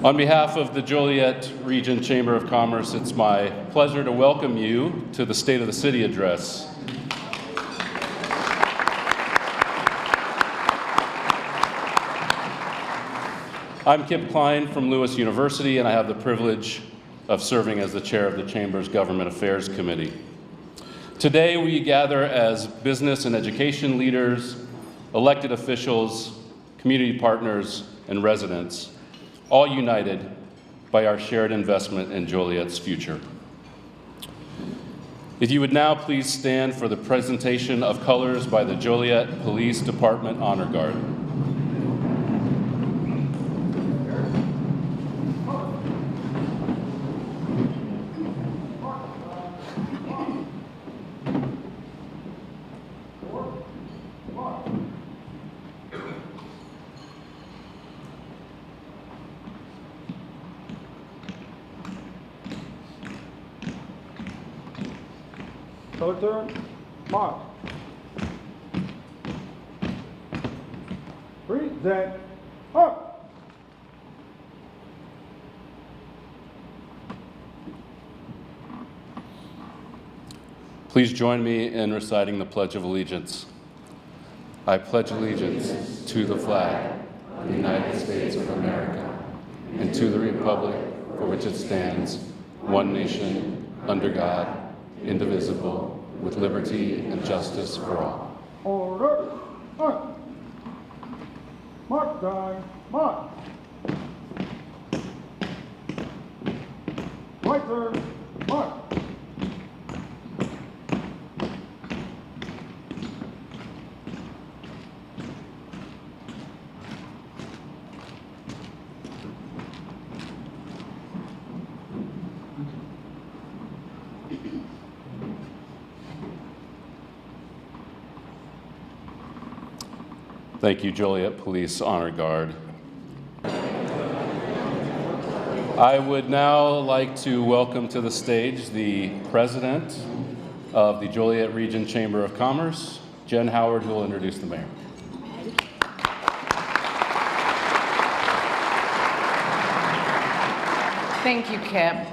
On behalf of the Joliet Region Chamber of Commerce, it's my pleasure to welcome you to the State of the City Address. I'm Kip Klein from Lewis University, and I have the privilege of serving as the chair of the Chamber's Government Affairs Committee. Today, we gather as business and education leaders, elected officials, community partners, and residents, all united by our shared investment in Joliet's future. If you would now please stand for the presentation of colors by the Joliet Police Department Honor Guard. Color turn, march. Present, up. Please join me in reciting the Pledge of Allegiance. I pledge allegiance to the flag of the United States of America and to the republic for which it stands, one nation, under God, indivisible, with liberty and justice for all. Order, up. March time, march. Right turn, march. Thank you, Joliet Police Honor Guard. I would now like to welcome to the stage the President of the Joliet Region Chamber of Commerce, Jen Howard, who will introduce the mayor. Thank you, Kip.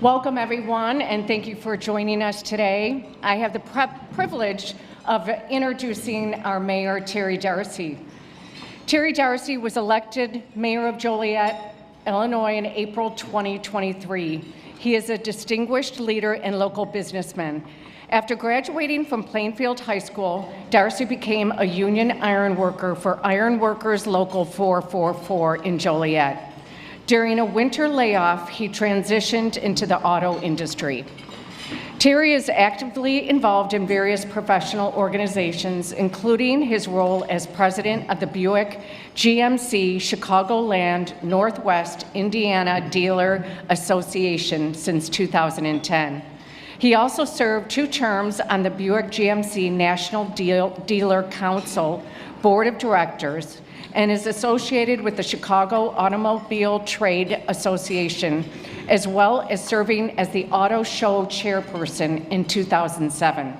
Welcome, everyone, and thank you for joining us today. I have the privilege of introducing our mayor, Terry Darcy. Terry Darcy was elected mayor of Joliet, Illinois in April 2023. He is a distinguished leader and local businessman. After graduating from Plainfield High School, Darcy became a union iron worker for Iron Workers Local 444 in Joliet. During a winter layoff, he transitioned into the auto industry. Terry is actively involved in various professional organizations, including his role as president of the Buick GMC Chicagoland Northwest Indiana Dealer Association since 2010. He also served 2 terms on the Buick GMC National Dealer Council Board of Directors and is associated with the Chicago Automobile Trade Association, as well as serving as the Auto Show chairperson in 2007.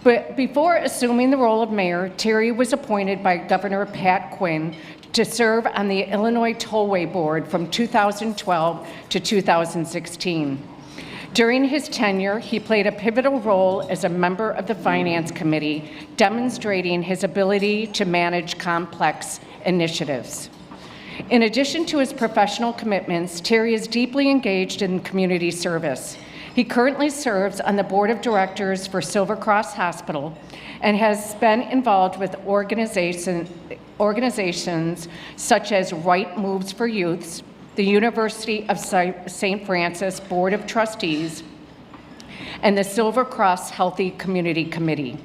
But before assuming the role of mayor, Terry was appointed by Governor Pat Quinn to serve on the Illinois Tollway Board from 2012 to 2016. During his tenure, he played a pivotal role as a member of the Finance Committee, demonstrating his ability to manage complex initiatives. In addition to his professional commitments, Terry is deeply engaged in community service. He currently serves on the board of directors for Silver Cross Hospital and has been involved with organizations such as Right Moves for Youths, the University of St. Francis Board of Trustees, and the Silver Cross Healthy Community Committee.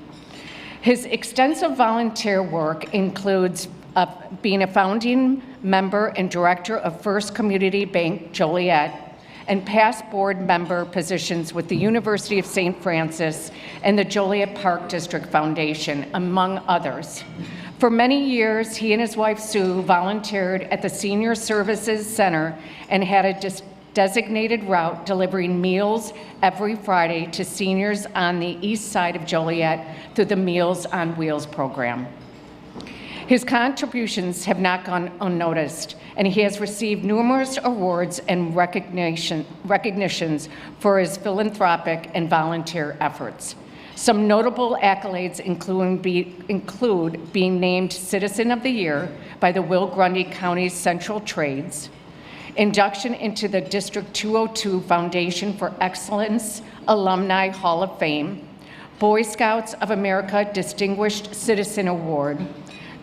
His extensive volunteer work includes being a founding member and director of First Community Bank Joliet, and past board member positions with the University of St. Francis and the Joliet Park District Foundation, among others. For many years, he and his wife Sue volunteered at the Senior Services Center and had a designated route delivering meals every Friday to seniors on the east side of Joliet through the Meals on Wheels program. His contributions have not gone unnoticed, and he has received numerous awards and recognitions for his philanthropic and volunteer efforts. Some notable accolades include being named Citizen of the Year by the Will Grundy County Central Trades, induction into the District 202 Foundation for Excellence Alumni Hall of Fame, Boy Scouts of America Distinguished Citizen Award,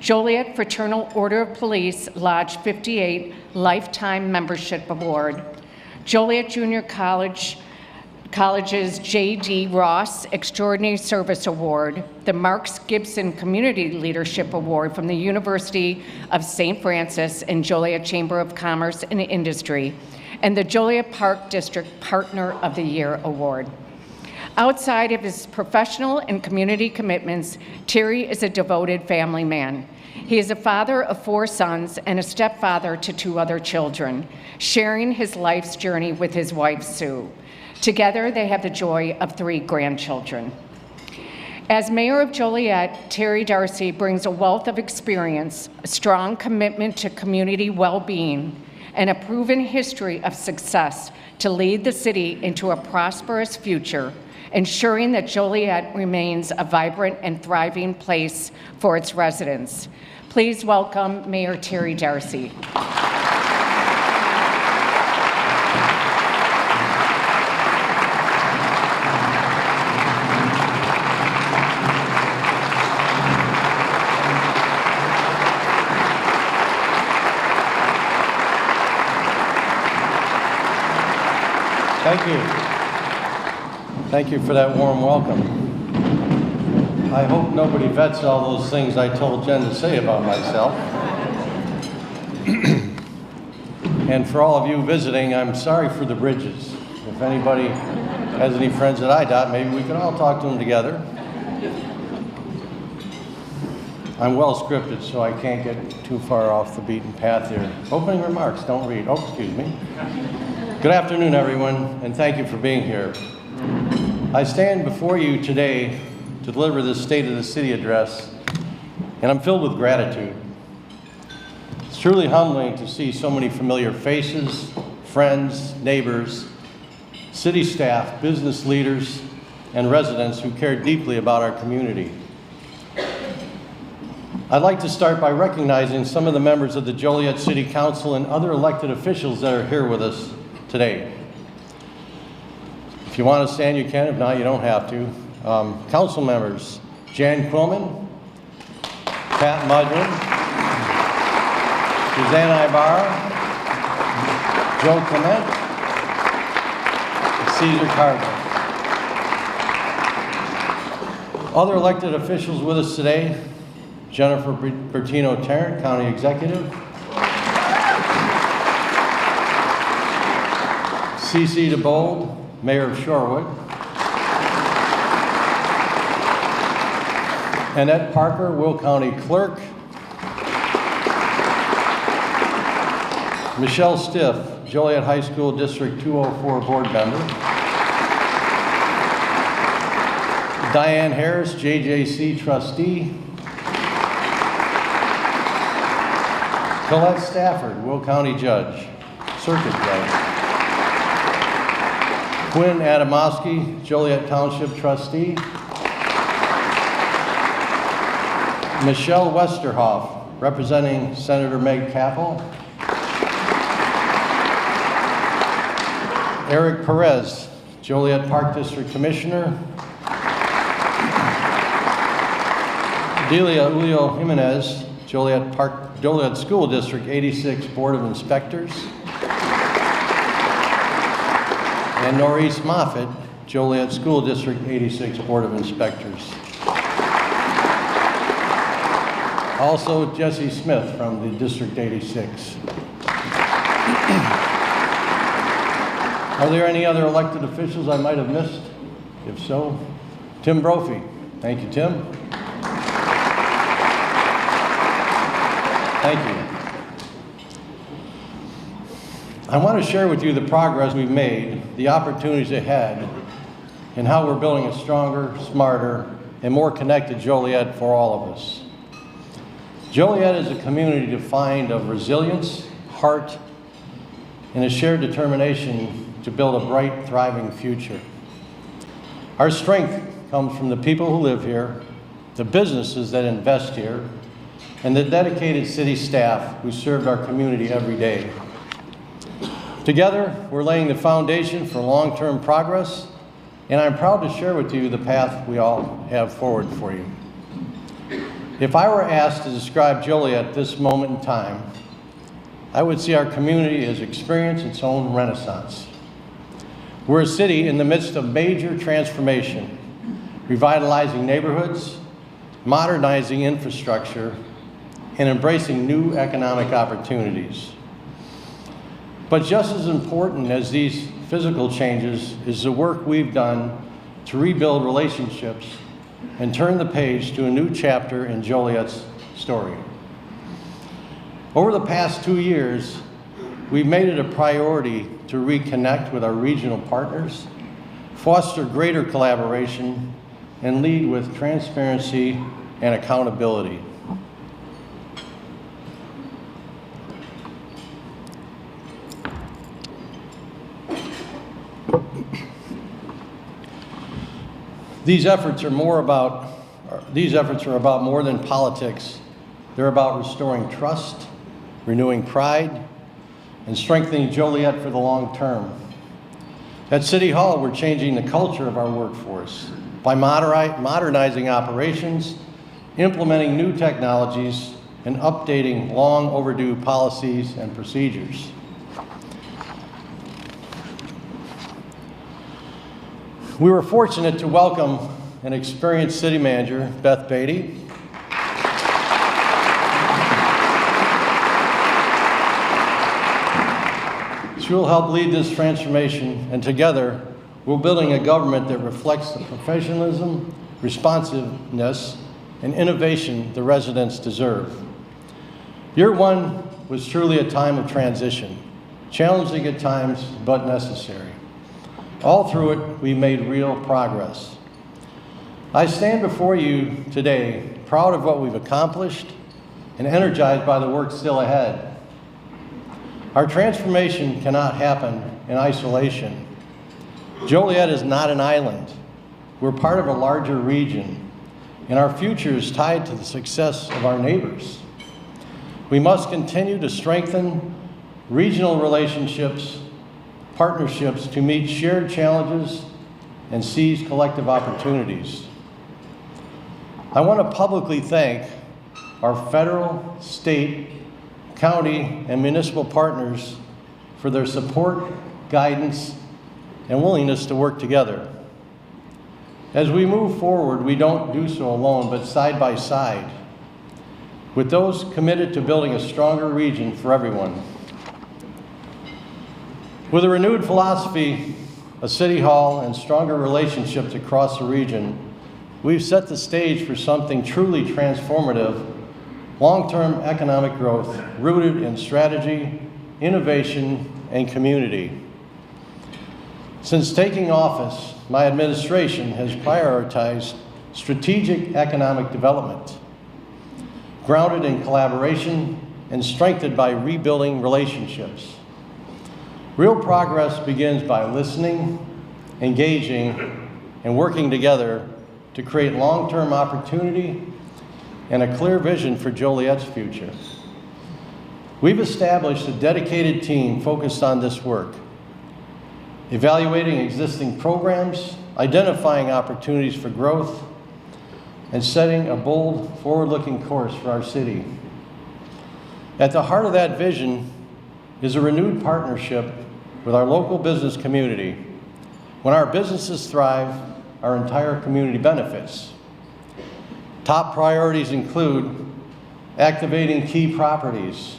Joliet Fraternal Order of Police Lodge 58 Lifetime Membership Award, Joliet Junior College's J.D. Ross Extraordinary Service Award, the Marks Gibson Community Leadership Award from the University of St. Francis and Joliet Chamber of Commerce and Industry, and the Joliet Park District Partner of the Year Award. Outside of his professional and community commitments, Terry is a devoted family man. He is a father of 4 sons and a stepfather to 2 other children, sharing his life's journey with his wife, Sue. Together, they have the joy of 3 grandchildren. As mayor of Joliet, Terry Darcy brings a wealth of experience, a strong commitment to community well-being, and a proven history of success to lead the city into a prosperous future, ensuring that Joliet remains a vibrant and thriving place for its residents. Please welcome Mayor Terry Darcy. Thank you. Thank you for that warm welcome. I hope nobody vets all those things I told Jen to say about myself. And for all of you visiting, I'm sorry for the bridges. If anybody has any friends at IDOT, maybe we can all talk to them together. I'm well scripted, so I can't get too far off the beaten path here. Opening remarks, don't read. Oh, excuse me. Good afternoon, everyone, and thank you for being here. I stand before you today to deliver this State of the City address, and I'm filled with gratitude. It's truly humbling to see so many familiar faces, friends, neighbors, city staff, business leaders, and residents who care deeply about our community. I'd like to start by recognizing some of the members of the Joliet City Council and other elected officials that are here with us today. If you want to stand, you can. If not, you don't have to. Council members, Jan Quillman, Pat Mudwin, Suzanne Ibarra, Joe Clement, and Caesar Cardinal. Other elected officials with us today, Jennifer Bertino-Tarrant, County Executive, C.C. DeBold, Mayor of Shorewood, Annette Parker, Will County Clerk, Michelle Stiff, Joliet High School District 204 Board Member, Diane Harris, JJC Trustee, Colette Stafford, Will County Judge, Circuit Judge, Quinn Adamowski, Joliet Township Trustee, Michelle Westerhoff, representing Senator Meg Capel, Eric Perez, Joliet Park District Commissioner, Delia Julio Jimenez, Joliet School District 86 Board of Inspectors, and Norris Moffitt, Joliet School District 86 Board of Inspectors. Also, Jesse Smith from the District 86. Are there any other elected officials I might have missed? If so, Tim Brophy. Thank you, Tim. Thank you. I want to share with you the progress we've made, the opportunities ahead, and how we're building a stronger, smarter, and more connected Joliet for all of us. Joliet is a community defined of resilience, heart, and a shared determination to build a bright, thriving future. Our strength comes from the people who live here, the businesses that invest here, and the dedicated city staff who serve our community every day. Together, we're laying the foundation for long-term progress, and I'm proud to share with you the path we all have forward for you. If I were asked to describe Joliet at this moment in time, I would see our community has experienced its own renaissance. We're a city in the midst of major transformation, revitalizing neighborhoods, modernizing infrastructure, and embracing new economic opportunities. But just as important as these physical changes is the work we've done to rebuild relationships and turn the page to a new chapter in Joliet's story. Over the past 2 years, we've made it a priority to reconnect with our regional partners, foster greater collaboration, and lead with transparency and accountability. These efforts are about more than politics. They're about restoring trust, renewing pride, and strengthening Joliet for the long term. At City Hall, we're changing the culture of our workforce by modernizing operations, implementing new technologies, and updating long overdue policies and procedures. We were fortunate to welcome an experienced city manager, Beth Beatty. She will help lead this transformation, and together, we're building a government that reflects the professionalism, responsiveness, and innovation the residents deserve. Year one was truly a time of transition, challenging at times, but necessary. All through it, we made real progress. I stand before you today proud of what we've accomplished and energized by the work still ahead. Our transformation cannot happen in isolation. Joliet is not an island. We're part of a larger region, and our future is tied to the success of our neighbors. We must continue to strengthen regional relationships, partnerships to meet shared challenges and seize collective opportunities. I want to publicly thank our federal, state, county, and municipal partners for their support, guidance, and willingness to work together. As we move forward, we don't do so alone, but side by side, with those committed to building a stronger region for everyone. With a renewed philosophy, a city hall, and stronger relationships across the region, we've set the stage for something truly transformative, long-term economic growth rooted in strategy, innovation, and community. Since taking office, my administration has prioritized strategic economic development, grounded in collaboration and strengthened by rebuilding relationships. Real progress begins by listening, engaging, and working together to create long-term opportunity and a clear vision for Joliet's future. We've established a dedicated team focused on this work, evaluating existing programs, identifying opportunities for growth, and setting a bold, forward-looking course for our city. At the heart of that vision is a renewed partnership with our local business community. When our businesses thrive, our entire community benefits. Top priorities include activating key properties,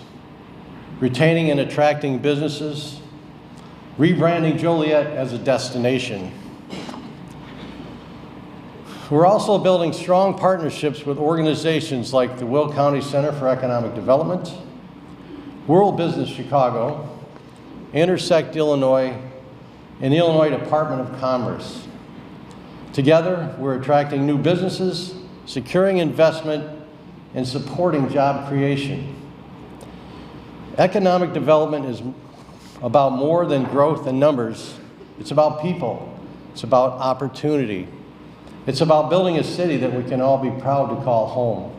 retaining and attracting businesses, rebranding Joliet as a destination. We're also building strong partnerships with organizations like the Will County Center for Economic Development, World Business Chicago, Intersect Illinois, and the Illinois Department of Commerce. Together, we're attracting new businesses, securing investment, and supporting job creation. Economic development is about more than growth and numbers. It's about people. It's about opportunity. It's about building a city that we can all be proud to call home.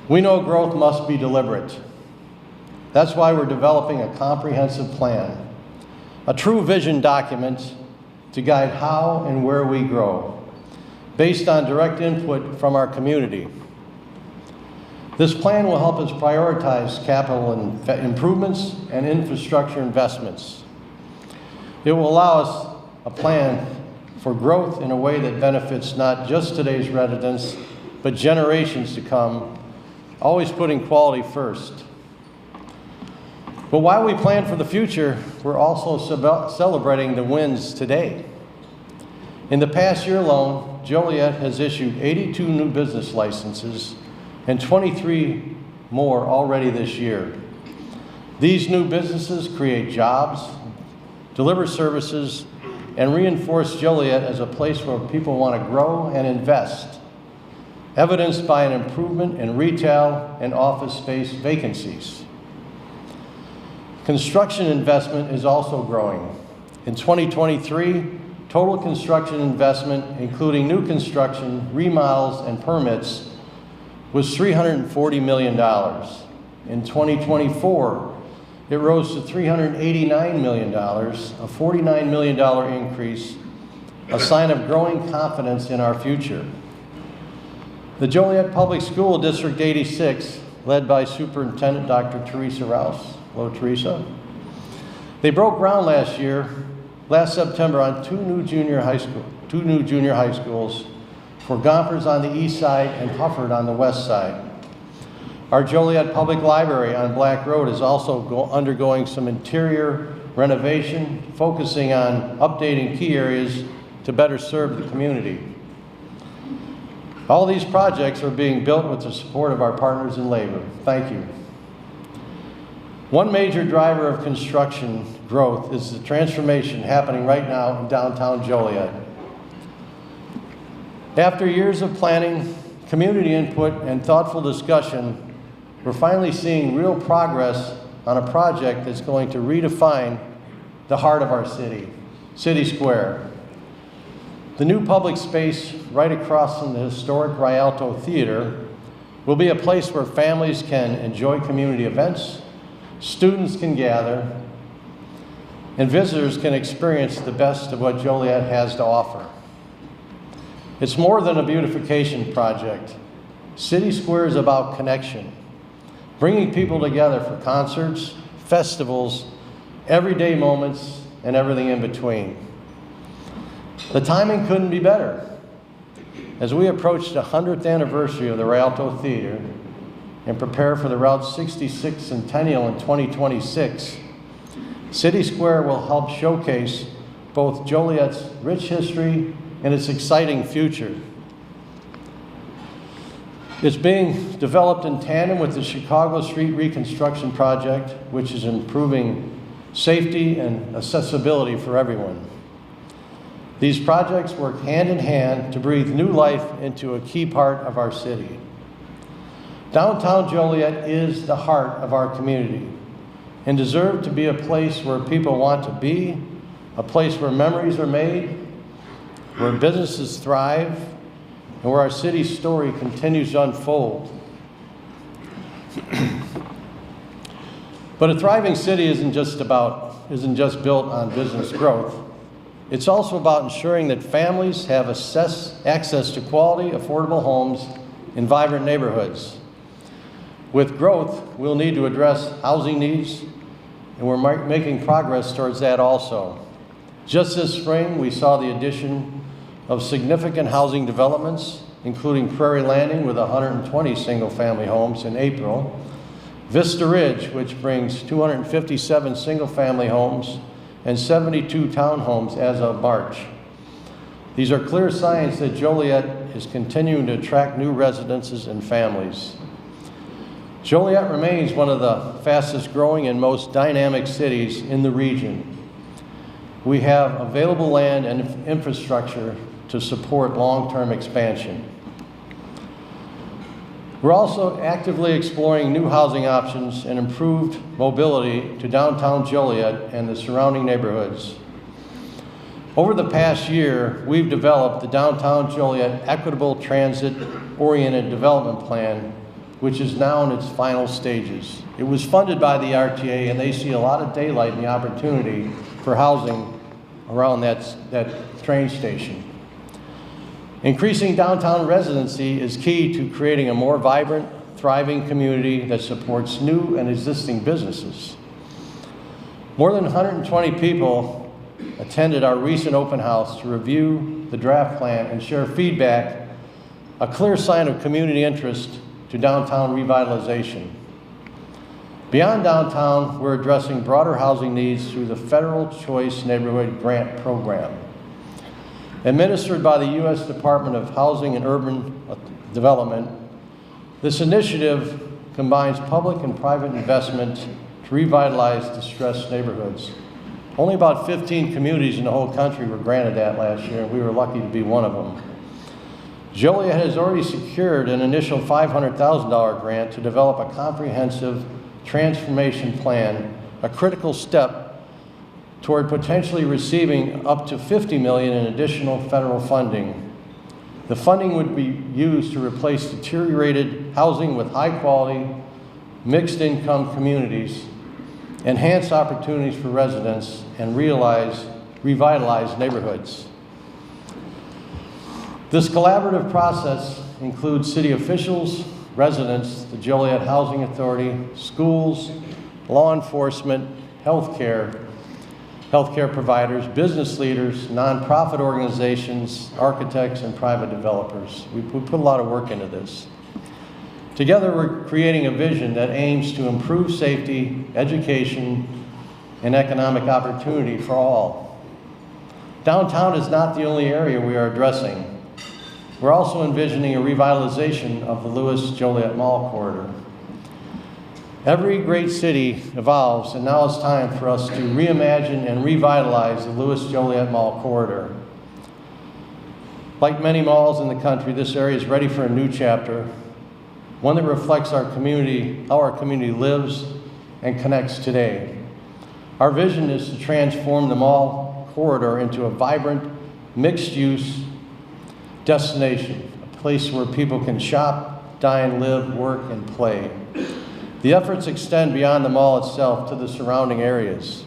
We know growth must be deliberate. That's why we're developing a comprehensive plan, a true vision document to guide how and where we grow, based on direct input from our community. This plan will help us prioritize capital improvements and infrastructure investments. It will allow us a plan for growth in a way that benefits not just today's residents, but generations to come, always putting quality first. But while we plan for the future, we're also celebrating the wins today. In the past year alone, Joliet has issued 82 new business licenses and 23 more already this year. These new businesses create jobs, deliver services, and reinforce Joliet as a place where people want to grow and invest, evidenced by an improvement in retail and office space vacancies. Construction investment is also growing. In 2023, total construction investment, including new construction, remodels, and permits, was $340 million. In 2024, it rose to $389 million, a $49 million increase, a sign of growing confidence in our future. The Joliet Public School District 86, led by Superintendent Dr. Teresa Rouse. Hello, Teresa. They broke ground last September on two new junior high schools for Gompers on the east side and Hufford on the west side. Our Joliet Public Library on Black Road is also undergoing some interior renovation, focusing on updating key areas to better serve the community. All these projects are being built with the support of our partners in labor. Thank you. One major driver of construction growth is the transformation happening right now in downtown Joliet. After years of planning, community input, and thoughtful discussion, we're finally seeing real progress on a project that's going to redefine the heart of our city, City Square. The new public space right across from the historic Rialto Theater will be a place where families can enjoy community events, students can gather, and visitors can experience the best of what Joliet has to offer. It's more than a beautification project. City Square is about connection, bringing people together for concerts, festivals, everyday moments, and everything in between. The timing couldn't be better. As we approach the 100th anniversary of the Rialto Theater and prepare for the Route 66 Centennial in 2026, City Square will help showcase both Joliet's rich history and its exciting future. It's being developed in tandem with the Chicago Street Reconstruction Project, which is improving safety and accessibility for everyone. These projects work hand in hand to breathe new life into a key part of our city. Downtown Joliet is the heart of our community and deserves to be a place where people want to be, a place where memories are made, where businesses thrive, and where our city's story continues to unfold. But a thriving city isn't just built on business growth. It's also about ensuring that families have access to quality, affordable homes in vibrant neighborhoods. With growth, we'll need to address housing needs, and we're making progress towards that also. Just this spring, we saw the addition of significant housing developments, including Prairie Landing with 120 single-family homes in April, Vista Ridge, which brings 257 single-family homes and 72 townhomes as of March. These are clear signs that Joliet is continuing to attract new residences and families. Joliet remains one of the fastest growing and most dynamic cities in the region. We have available land and infrastructure to support long-term expansion. We're also actively exploring new housing options and improved mobility to downtown Joliet and the surrounding neighborhoods. Over the past year, we've developed the Downtown Joliet Equitable Transit-Oriented Development Plan, which is now in its final stages. It was funded by the RTA, and they see a lot of daylight and the opportunity for housing around that train station. Increasing downtown residency is key to creating a more vibrant, thriving community that supports new and existing businesses. More than 120 people attended our recent open house to review the draft plan and share feedback, a clear sign of community interest to downtown revitalization. Beyond downtown, we're addressing broader housing needs through the Federal Choice Neighborhood Grant Program. Administered by the U.S. Department of Housing and Urban Development, this initiative combines public and private investment to revitalize distressed neighborhoods. Only about 15 communities in the whole country were granted that last year, and we were lucky to be one of them. Joliet has already secured an initial $500,000 grant to develop a comprehensive transformation plan, a critical step toward potentially receiving up to $50 million in additional federal funding. The funding would be used to replace deteriorated housing with high-quality, mixed-income communities, enhance opportunities for residents, and revitalize neighborhoods. This collaborative process includes city officials, residents, the Joliet Housing Authority, schools, law enforcement, healthcare providers, business leaders, nonprofit organizations, architects, and private developers. We put a lot of work into this. Together, we're creating a vision that aims to improve safety, education, and economic opportunity for all. Downtown is not the only area we are addressing. We're also envisioning a revitalization of the Lewis-Joliet Mall corridor. Every great city evolves, and now it's time for us to reimagine and revitalize the Lewis-Joliet Mall corridor. Like many malls in the country, this area is ready for a new chapter, one that reflects our community, how our community lives and connects today. Our vision is to transform the mall corridor into a vibrant, mixed-use destination, a place where people can shop, dine, live, work, and play. The efforts extend beyond the mall itself to the surrounding areas.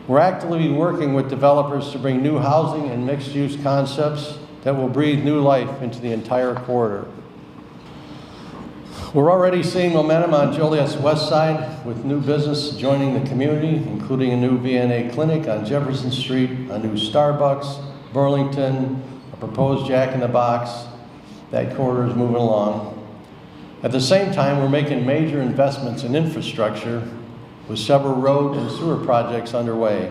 We're actively working with developers to bring new housing and mixed-use concepts that will breathe new life into the entire corridor. We're already seeing momentum on Joliet's west side with new business joining the community, including a new VNA clinic on Jefferson Street, a new Starbucks, Burlington, a proposed Jack in the Box. That corridor is moving along. At the same time, we're making major investments in infrastructure with several road and sewer projects underway.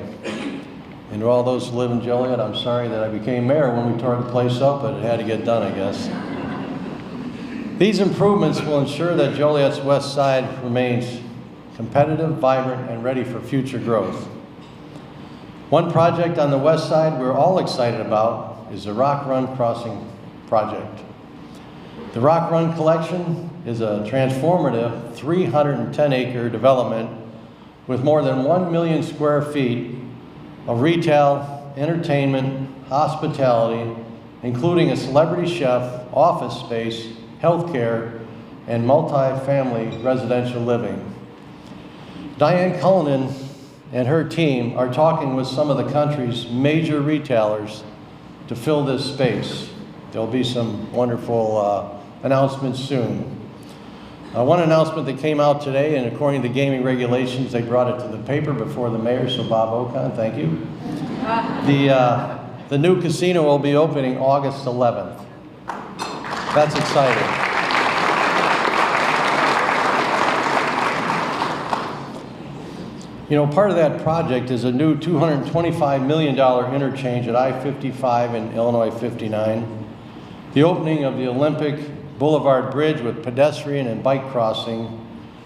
And to all those who live in Joliet, I'm sorry that I became mayor when we tore the place up, but it had to get done, I guess. These improvements will ensure that Joliet's west side remains competitive, vibrant, and ready for future growth. One project on the west side we're all excited about is the Rock Run Crossing project. The Rock Run Collection is a transformative 310-acre development with more than 1 million square feet of retail, entertainment, hospitality, including a celebrity chef, office space, healthcare, and multi-family residential living. Diane Cullinan and her team are talking with some of the country's major retailers to fill this space. There'll be some wonderful announcements soon. One announcement that came out today, and according to gaming regulations, they brought it to the paper before the mayor, so Bob Ocon, thank you. The new casino will be opening August 11th. That's exciting. You know, part of that project is a new $225 million interchange at I-55 and Illinois 59, the opening of the Olympic Boulevard Bridge with pedestrian and bike crossing,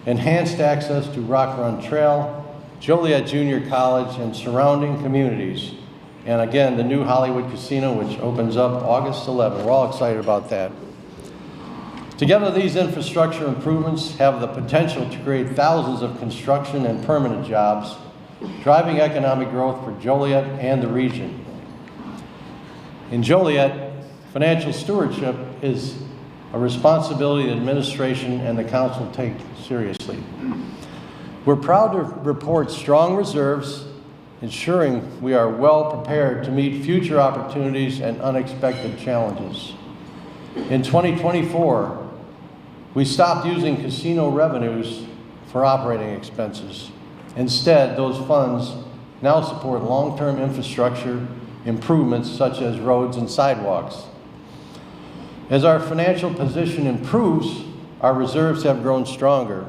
enhanced access to Rock Run Trail, Joliet Junior College, and surrounding communities. And again, the new Hollywood Casino, which opens up August 11. We're all excited about that. Together, these infrastructure improvements have the potential to create thousands of construction and permanent jobs, driving economic growth for Joliet and the region. In Joliet, financial stewardship is a responsibility the administration and the council take seriously. We're proud to report strong reserves, ensuring we are well prepared to meet future opportunities and unexpected challenges. In 2024, we stopped using casino revenues for operating expenses. Instead, those funds now support long-term infrastructure improvements such as roads and sidewalks. As our financial position improves, our reserves have grown stronger,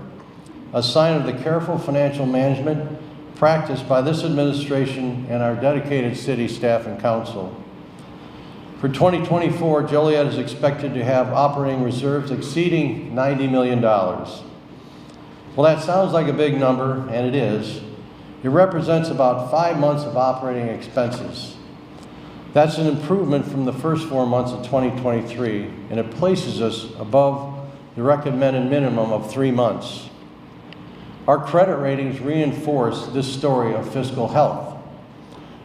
a sign of the careful financial management practiced by this administration and our dedicated city staff and council. For 2024, Joliet is expected to have operating reserves exceeding $90 million. Well, that sounds like a big number, and it is. It represents about 5 months of operating expenses. That's an improvement from the first 4 months of 2023, and it places us above the recommended minimum of 3 months. Our credit ratings reinforce this story of fiscal health.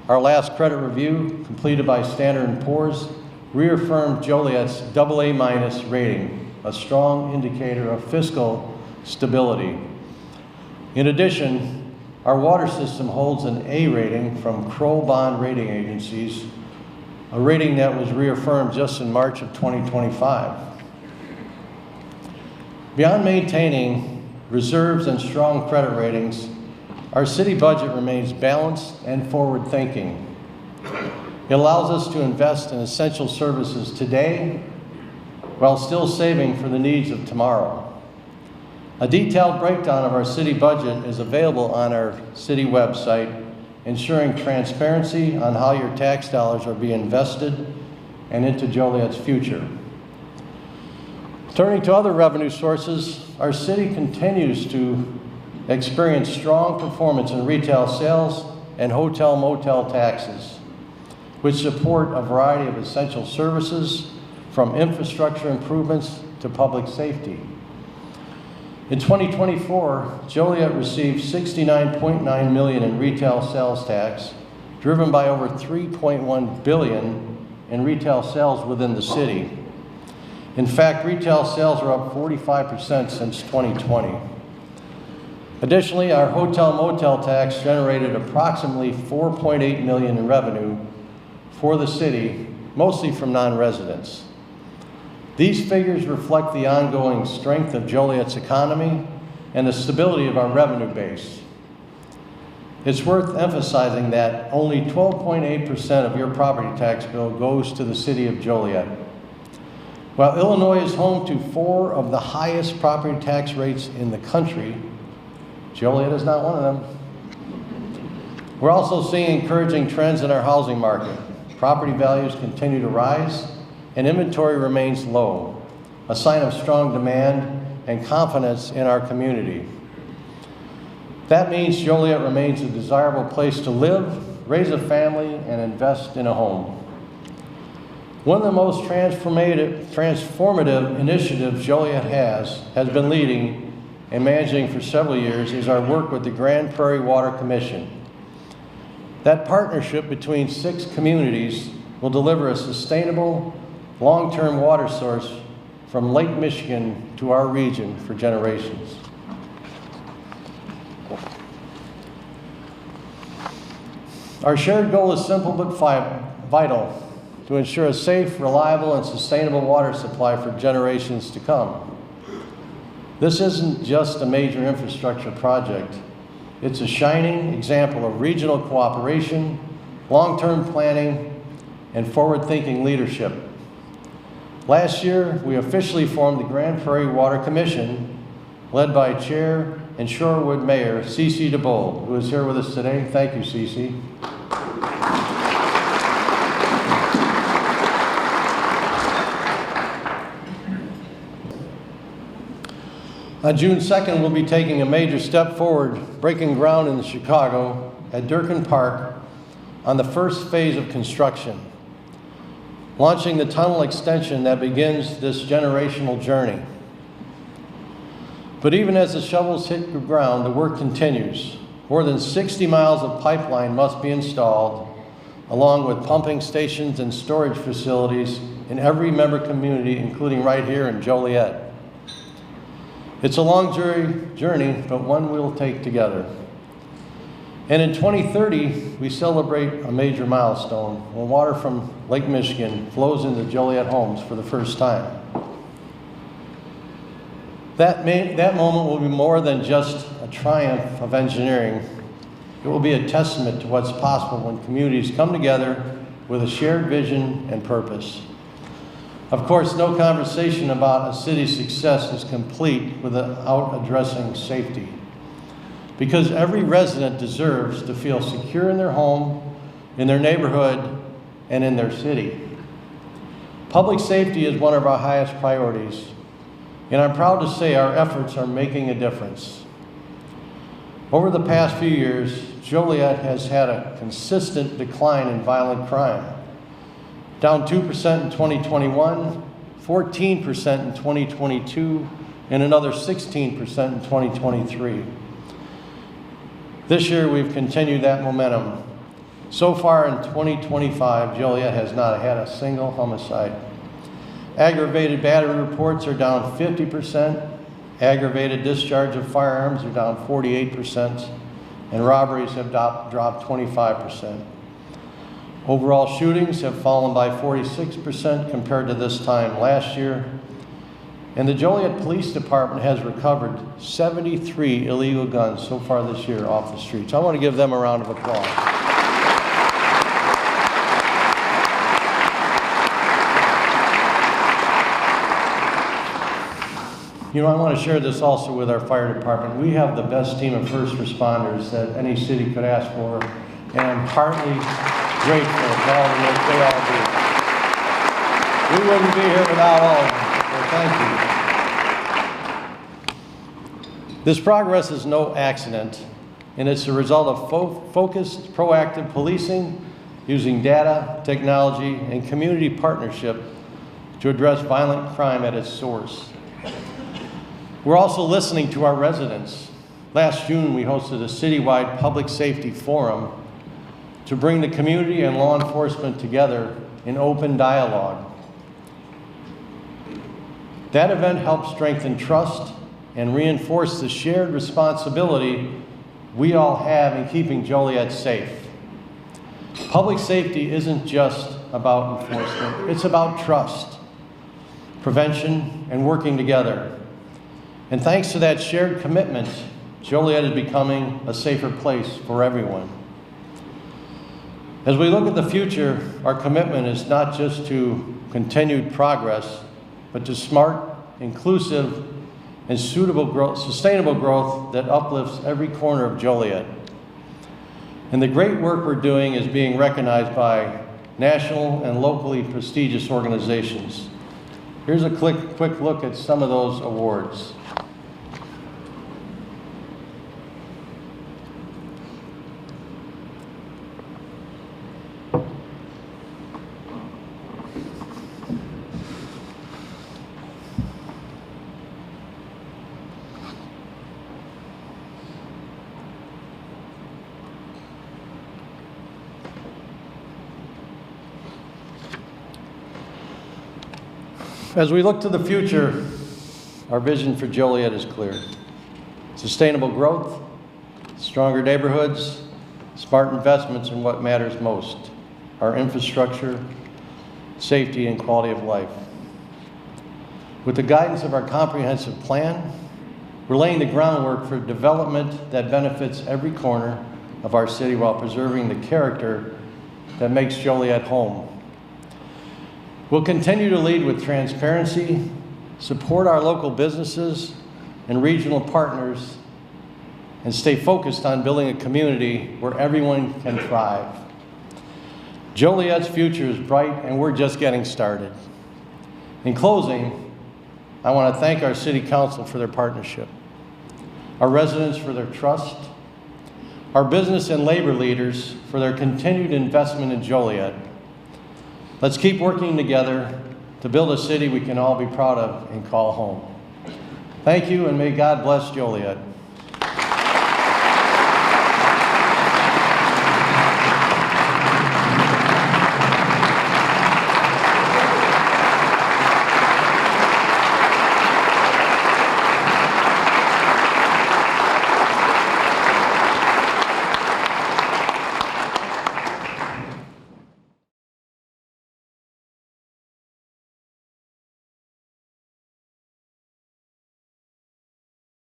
Our last credit review, completed by Standard & Poor's, reaffirmed Joliet's AA- rating, a strong indicator of fiscal stability. In addition, our water system holds an A rating from Kroll Bond Rating Agencies, a rating that was reaffirmed just in March of 2025. Beyond maintaining reserves and strong credit ratings, our city budget remains balanced and forward-thinking. It allows us to invest in essential services today while still saving for the needs of tomorrow. A detailed breakdown of our city budget is available on our city website, ensuring transparency on how your tax dollars are being invested and into Joliet's future. Turning to other revenue sources, our city continues to experience strong performance in retail sales and hotel-motel taxes, which support a variety of essential services, from infrastructure improvements to public safety. In 2024, Joliet received $69.9 million in retail sales tax, driven by over $3.1 billion in retail sales within the city. In fact, retail sales are up 45% since 2020. Additionally, our hotel-motel tax generated approximately $4.8 million in revenue for the city, mostly from non-residents. These figures reflect the ongoing strength of Joliet's economy and the stability of our revenue base. It's worth emphasizing that only 12.8% of your property tax bill goes to the city of Joliet. While Illinois is home to 4 of the highest property tax rates in the country, Joliet is not one of them. We're also seeing encouraging trends in our housing market. Property values continue to rise, and inventory remains low, a sign of strong demand and confidence in our community. That means Joliet remains a desirable place to live, raise a family, and invest in a home. One of the most transformative initiatives Joliet has been leading and managing for several years is our work with the Grand Prairie Water Commission. That partnership between 6 communities will deliver a sustainable, long-term water source from Lake Michigan to our region for generations. Our shared goal is simple but vital: to ensure a safe, reliable, and sustainable water supply for generations to come. This isn't just a major infrastructure project. It's a shining example of regional cooperation, long-term planning, and forward-thinking leadership. Last year, we officially formed the Grand Prairie Water Commission, led by Chair and Shorewood Mayor, Cece DeBold, who is here with us today. Thank you, Cece. On June 2nd, we'll be taking a major step forward, breaking ground in Chicago at Durkin Park on the first phase of construction, launching the tunnel extension that begins this generational journey. But even as the shovels hit the ground, the work continues. More than 60 miles of pipeline must be installed, along with pumping stations and storage facilities in every member community, including right here in Joliet. It's a long journey, but one we'll take together. And in 2030, we celebrate a major milestone when water from Lake Michigan flows into Joliet homes for the first time. That moment will be more than just a triumph of engineering. It will be a testament to what's possible when communities come together with a shared vision and purpose. Of course, no conversation about a city's success is complete without addressing safety, because every resident deserves to feel secure in their home, in their neighborhood, and in their city. Public safety is one of our highest priorities, and I'm proud to say our efforts are making a difference. Over the past few years, Joliet has had a consistent decline in violent crime. Down 2% in 2021, 14% in 2022, and another 16% in 2023. This year, we've continued that momentum. So far in 2025, Joliet has not had a single homicide. Aggravated battery reports are down 50%, aggravated discharge of firearms are down 48%, and robberies have dropped 25%. Overall shootings have fallen by 46% compared to this time last year. And the Joliet Police Department has recovered 73 illegal guns so far this year off the streets. I want to give them a round of applause. You know, I want to share this also with our fire department. We have the best team of first responders that any city could ask for, and I'm partly grateful to all the work they all do. We wouldn't be here without all of them, so thank you. This progress is no accident, and it's a result of focused, proactive policing, using data, technology, and community partnership to address violent crime at its source. We're also listening to our residents. Last June, we hosted a citywide public safety forum to bring the community and law enforcement together in open dialogue. That event helped strengthen trust and reinforce the shared responsibility we all have in keeping Joliet safe. Public safety isn't just about enforcement, it's about trust, prevention, and working together. And thanks to that shared commitment, Joliet is becoming a safer place for everyone. As we look at the future, our commitment is not just to continued progress, but to smart, inclusive, and sustainable growth that uplifts every corner of Joliet. And the great work we're doing is being recognized by national and locally prestigious organizations. Here's a quick look at some of those awards. As we look to the future, our vision for Joliet is clear. Sustainable growth, stronger neighborhoods, smart investments in what matters most, our infrastructure, safety, and quality of life. With the guidance of our comprehensive plan, we're laying the groundwork for development that benefits every corner of our city while preserving the character that makes Joliet home. We'll continue to lead with transparency, support our local businesses and regional partners, and stay focused on building a community where everyone can thrive. Joliet's future is bright, and we're just getting started. In closing, I want to thank our City Council for their partnership, our residents for their trust, our business and labor leaders for their continued investment in Joliet. Let's keep working together to build a city we can all be proud of and call home. Thank you, and may God bless Joliet.